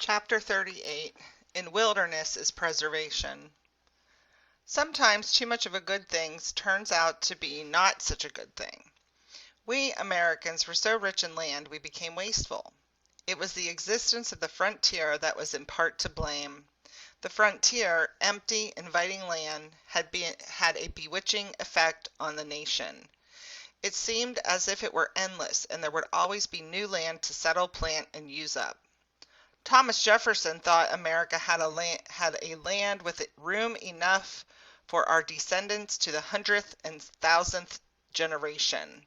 Chapter 38 In Wilderness is Preservation. Sometimes too much of a good thing turns out to be not such a good thing. We Americans were so rich in land we became wasteful. It was the existence of the frontier that was in part to blame. The frontier, empty, inviting land, had a bewitching effect on the nation. It seemed as if it were endless and there would always be new land to settle, plant, and use up. Thomas Jefferson thought America had a land with room enough for our descendants to the 100th and 1000th generation.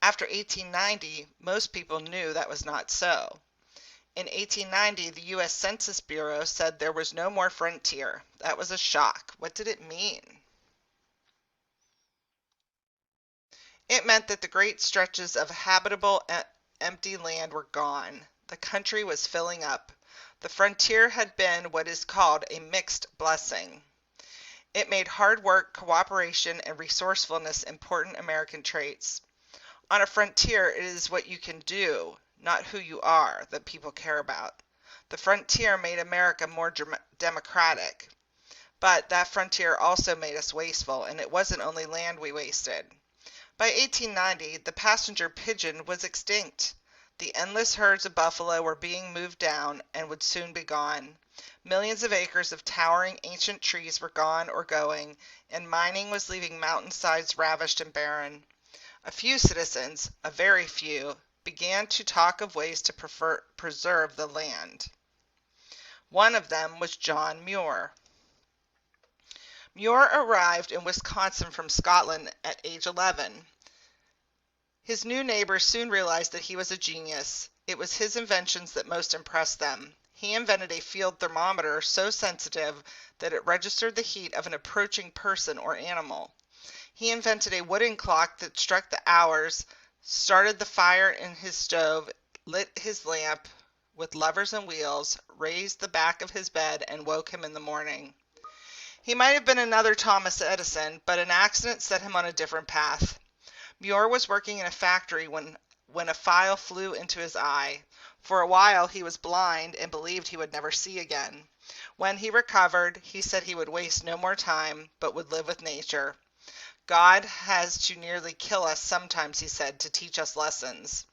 After 1890, most people knew that was not so. In 1890, the U.S. Census Bureau said there was no more frontier. That was a shock. What did it mean? It meant that the great stretches of habitable, empty land were gone. The country was filling up. The frontier had been what is called a mixed blessing. It made hard work, cooperation, and resourcefulness important American traits. On a frontier, it is what you can do, not who you are, that people care about. The frontier made America more democratic. But that frontier also made us wasteful, and it wasn't only land we wasted. By 1890, the passenger pigeon was extinct. The endless herds of buffalo were being moved down and would soon be gone. Millions of acres of towering ancient trees were gone or going, and mining was leaving mountainsides ravished and barren. A few citizens, a very few, began to talk of ways to preserve the land. One of them was John Muir. Muir arrived in Wisconsin from Scotland at age 11. His new neighbors soon realized that he was a genius. It was his inventions that most impressed them. He invented a field thermometer so sensitive that it registered the heat of an approaching person or animal. He invented a wooden clock that struck the hours, started the fire in his stove, lit his lamp with levers and wheels, raised the back of his bed, and woke him in the morning. He might have been another Thomas Edison, but an accident set him on a different path. Muir was working in a factory when a file flew into his eye. For a while he was blind and believed he would never see again. When he recovered, he said he would waste no more time, but would live with nature. God has to nearly kill us sometimes, he said, to teach us lessons.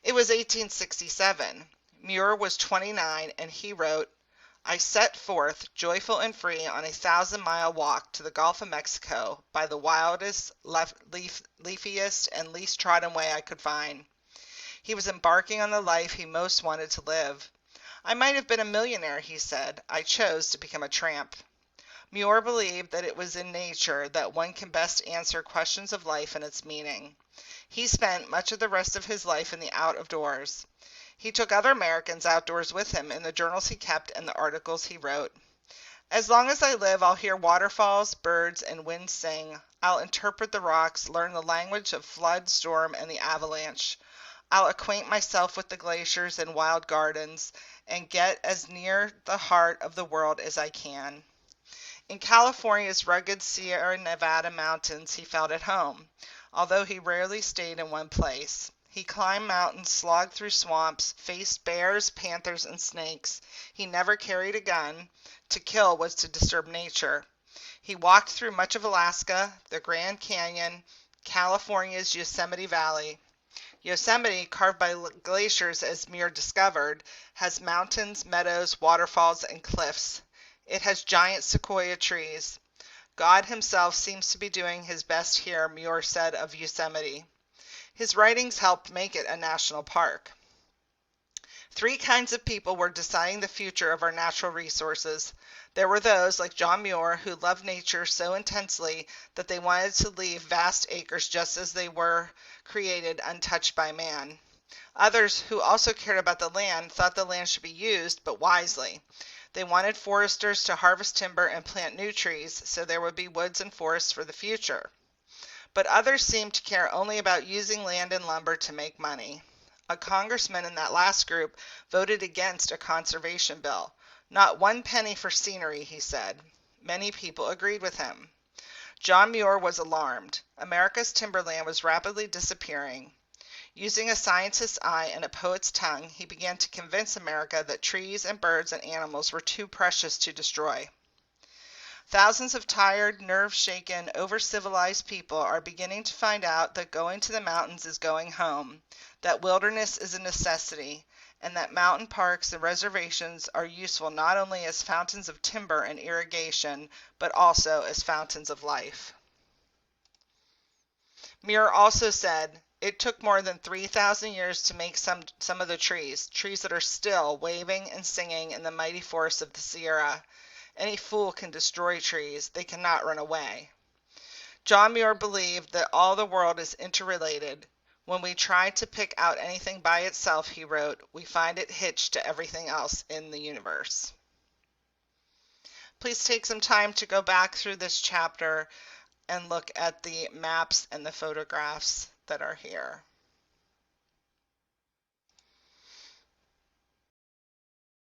It was 1867. Muir was 29, and he wrote, I set forth, joyful and free, on a 1,000-mile walk to the Gulf of Mexico by the wildest, leafiest, and least trodden way I could find. He was embarking on the life he most wanted to live. I might have been a millionaire, he said. I chose to become a tramp. Muir believed that it was in nature that one can best answer questions of life and its meaning. He spent much of the rest of his life in the out of doors. He took other Americans outdoors with him in the journals he kept and the articles he wrote. As long as I live, I'll hear waterfalls, birds, and winds sing. I'll interpret the rocks, learn the language of flood, storm, and the avalanche. I'll acquaint myself with the glaciers and wild gardens, and get as near the heart of the world as I can. In California's rugged Sierra Nevada mountains, he felt at home, although he rarely stayed in one place. He climbed mountains, slogged through swamps, faced bears, panthers, and snakes. He never carried a gun. To kill was to disturb nature. He walked through much of Alaska, the Grand Canyon, California's Yosemite Valley. Yosemite, carved by glaciers as Muir discovered, has mountains, meadows, waterfalls, and cliffs. It has giant sequoia trees. God himself seems to be doing his best here, Muir said of Yosemite. His writings helped make it a national park. Three kinds of people were deciding the future of our natural resources. There were those, like John Muir, who loved nature so intensely that they wanted to leave vast acres just as they were created, untouched by man. Others, who also cared about the land, thought the land should be used, but wisely. They wanted foresters to harvest timber and plant new trees so there would be woods and forests for the future. But others seemed to care only about using land and lumber to make money. A congressman in that last group voted against a conservation bill. Not one penny for scenery, he said. Many people agreed with him. John Muir was alarmed. America's timberland was rapidly disappearing. Using a scientist's eye and a poet's tongue, he began to convince America that trees and birds and animals were too precious to destroy. Thousands of tired, nerve-shaken, over-civilized people are beginning to find out that going to the mountains is going home, that wilderness is a necessity, and that mountain parks and reservations are useful not only as fountains of timber and irrigation, but also as fountains of life. Muir also said, "It took more than 3,000 years to make some of the trees that are still waving and singing in the mighty forests of the Sierra. Any fool can destroy trees, they cannot run away." John Muir believed that all the world is interrelated. When we try to pick out anything by itself, he wrote, we find it hitched to everything else in the universe. Please take some time to go back through this chapter and look at the maps and the photographs that are here.